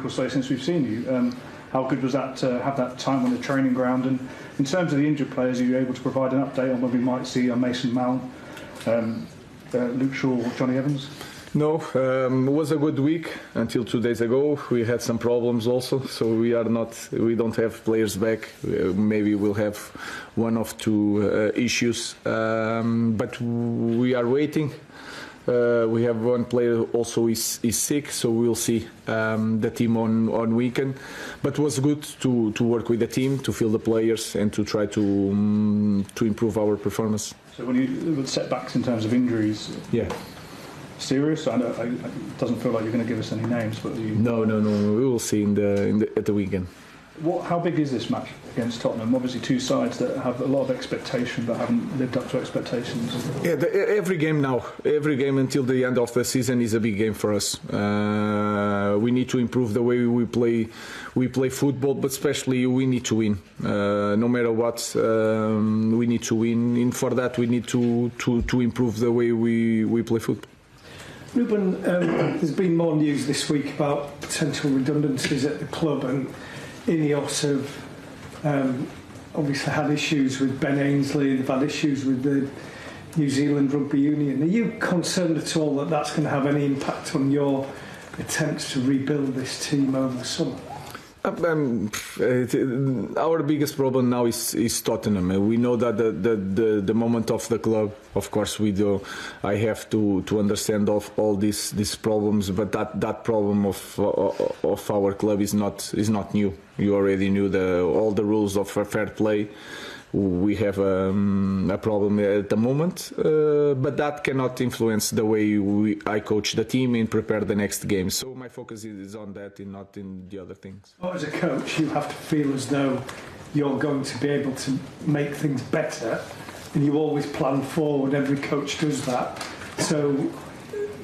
or so since we've seen you. How good was that to have that time on the training ground? And in terms of the injured players, are you able to provide an update on when we might see Mason Mount, Luke Shaw, or Johnny Evans? No, it was a good week until 2 days ago. We had some problems also, so we don't have players back. Maybe we'll have one or two issues, but we are waiting. We have one player also is sick, so we'll see the team on weekend. But it was good to work with the team, to feel the players, and to try to improve our performance. So when you setbacks in terms of injuries, yeah. Serious? I know it doesn't feel like you're going to give us any names, but No. We will see at the weekend. How big is this match against Tottenham? Obviously, two sides that have a lot of expectation but haven't lived up to expectations. Yeah, every game until the end of the season is a big game for us. We need to improve the way we play football, but especially we need to win. No matter what, we need to win. And for that, we need to improve the way we play football. Ruben, there's been more news this week about potential redundancies at the club, and Ineos have obviously had issues with Ben Ainsley, they've had issues with the New Zealand Rugby Union. Are you concerned at all that that's going to have any impact on your attempts to rebuild this team over the summer? Our biggest problem now is Tottenham. We know that the moment of the club, of course, we do. I have to understand all these problems, but that problem of our club is not new. You already knew all the rules of fair play. We have a problem at the moment, but that cannot influence the way I coach the team and prepare the next game. So my focus is on that and not in the other things. Well, as a coach, you have to feel as though you're going to be able to make things better, and you always plan forward. Every coach does that. So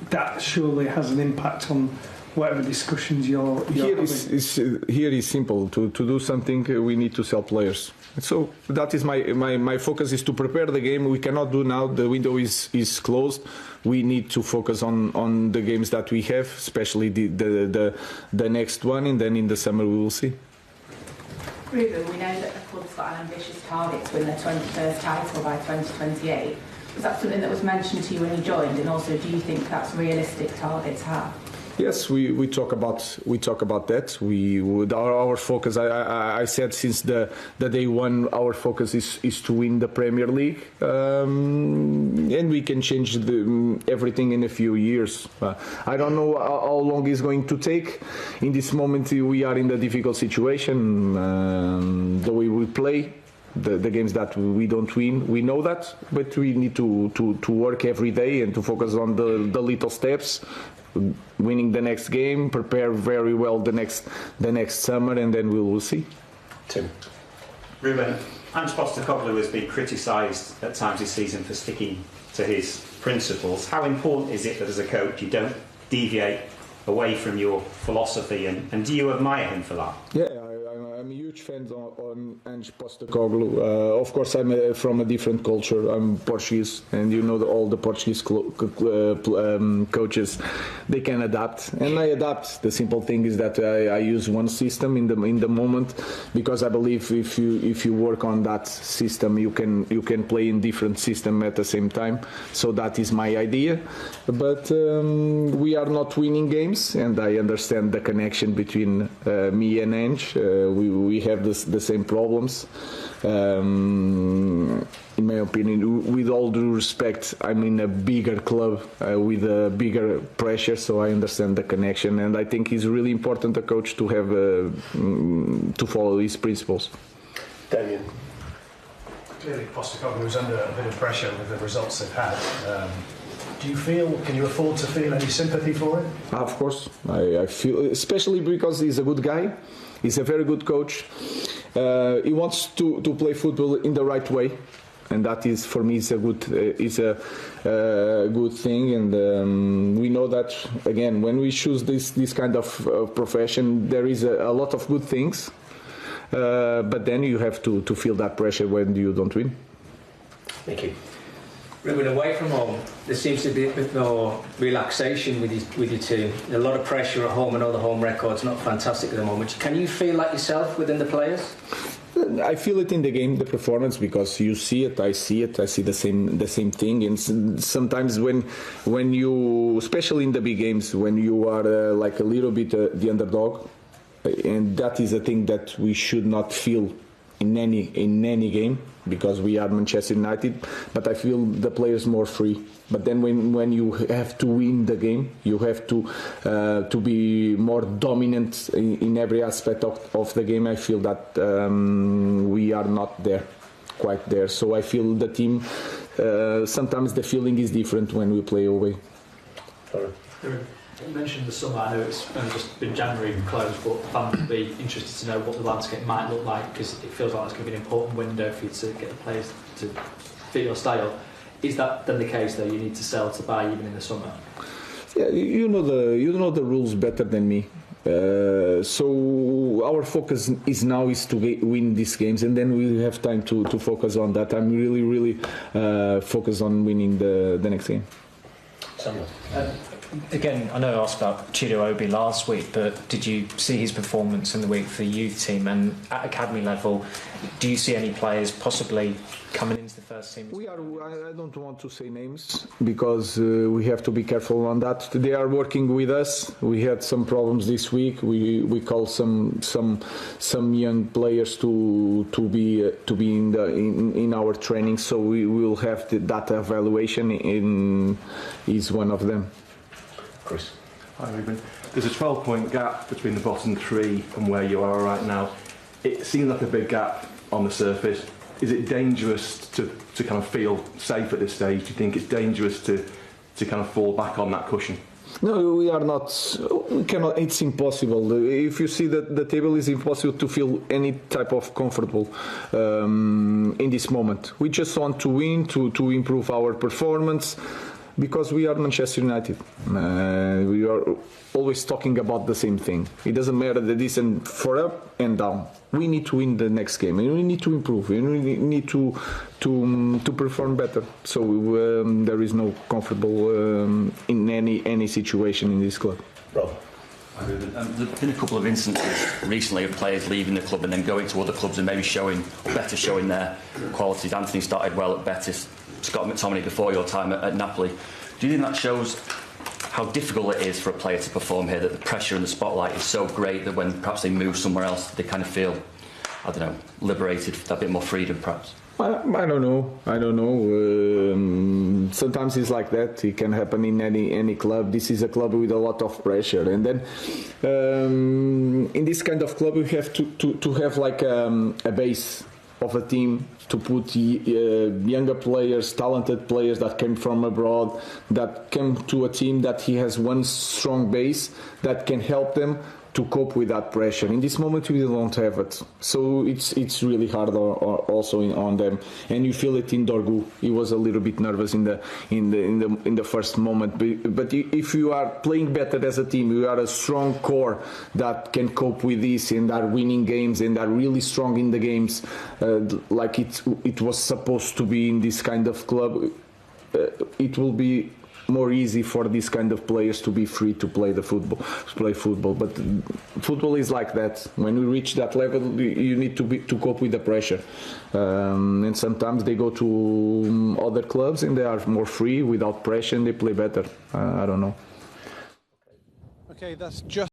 that surely has an impact on whatever discussions you're having. Here is simple. To do something, we need to sell players. So that is my focus is to prepare the game. We cannot do now. The window is closed. We need to focus on the games that we have, especially the next one, and then in the summer we will see. Ruben, we know that the club's got an ambitious target to win their 21st title by 2028. Was that something that was mentioned to you when you joined, and also do you think that's a realistic target to have? Yes, we talk about that. Our focus. I said since the day one, our focus is to win the Premier League, and we can change everything in a few years. I don't know how long it's going to take. In this moment, we are in a difficult situation. The way we play. The games that we don't win, we know that, but we need to work every day and to focus on the little steps, winning the next game, prepare very well the next summer, and then we will see. Tim. Ruben, Ange Postecoglou has been criticised at times this season for sticking to his principles. How important is it that as a coach you don't deviate away from your philosophy, and do you admire him for that? Yeah, I'm a huge fan on Ange Postecoglou. Of course, I'm from a different culture. I'm Portuguese, and you know all the Portuguese coaches, they can adapt, and I adapt. The simple thing is that I use one system in the moment, because I believe if you work on that system, you can play in different system at the same time. So that is my idea. But we are not winning games, and I understand the connection between me and Ange. We have the same problems. In my opinion, with all due respect, I'm in a bigger club with a bigger pressure, so I understand the connection, and I think it's really important a coach to have to follow his principles. Damien. Clearly, Postecoglou is under a bit of pressure with the results they've had. Can you afford to feel any sympathy for it? Of course, I feel, especially because he's a good guy. He's a very good coach. He wants to play football in the right way, and that is for me is a good thing. And we know that again when we choose this kind of profession, there is a lot of good things, but then you have to feel that pressure when you don't win. Thank you. Ruben, away from home, there seems to be a bit more relaxation with your team. A lot of pressure at home. I know the home record's not fantastic at the moment. Can you feel like yourself within the players? I feel it in the game, the performance, because you see it, I see the same thing. And sometimes when you, especially in the big games, when you are like a little bit the underdog, and that is a thing that we should not feel in any game, because we are Manchester United. But I feel the players more free. But then when you have to win the game, you have to be more dominant in every aspect of the game. I feel that we are not quite there. So I feel the team, sometimes the feeling is different when we play away. Sorry. You mentioned the summer. I know it's only just been January and closed, but fans would be interested to know what the landscape might look like, because it feels like it's going to be an important window for you to get the players to fit your style. Is that then the case, though? You need to sell to buy even in the summer? Yeah, you know the rules better than me. So our focus is to win these games, and then we have time to focus on that. I'm really focused on winning the next game. Again, I know I asked about Chido Obi last week, but did you see his performance in the week for the youth team? And at academy level, do you see any players possibly coming into the first team? I don't want to say names, because we have to be careful on that. They are working with us. We had some problems this week. We call some young players to be in our training. So we will have that evaluation. Is one of them. Chris. Hi Ruben. There's a 12-point gap between the bottom three and where you are right now. It seems like a big gap on the surface. Is it dangerous to kind of feel safe at this stage? Do you think it's dangerous to kind of fall back on that cushion? No, we are not. We cannot. It's impossible. If you see that the table, is impossible to feel any type of comfortable in this moment. We just want to win, to improve our performance, because we are Manchester United. We are always talking about the same thing. It doesn't matter the distance for up and down. We need to win the next game, and we need to improve, and we need to perform better. So there is no comfortable in any situation in this club. Rob. There's been a couple of instances recently of players leaving the club and then going to other clubs and maybe showing their qualities. Anthony started well at Betis, Scott McTominay before your time at Napoli. Do you think that shows how difficult it is for a player to perform here, that the pressure and the spotlight is so great that when perhaps they move somewhere else, they kind of feel, I don't know, liberated, a bit more freedom perhaps? I don't know. Sometimes it's like that. It can happen in any club. This is a club with a lot of pressure, and then in this kind of club, we have to have like a base of a team to put younger players, talented players that came from abroad, that came to a team that he has one strong base that can help them to cope with that pressure. In this moment, we don't have it, so it's really hard also on them. And you feel it in Dorgu. He was a little bit nervous in the first moment. But if you are playing better as a team, you are a strong core that can cope with this and are winning games and are really strong in the games, like it was supposed to be in this kind of club. It will be more easy for these kind of players to be free to play football. But football is like that. When we reach that level, you need to cope with the pressure. And sometimes they go to other clubs and they are more free, without pressure, and they play better. I don't know. Okay, that's just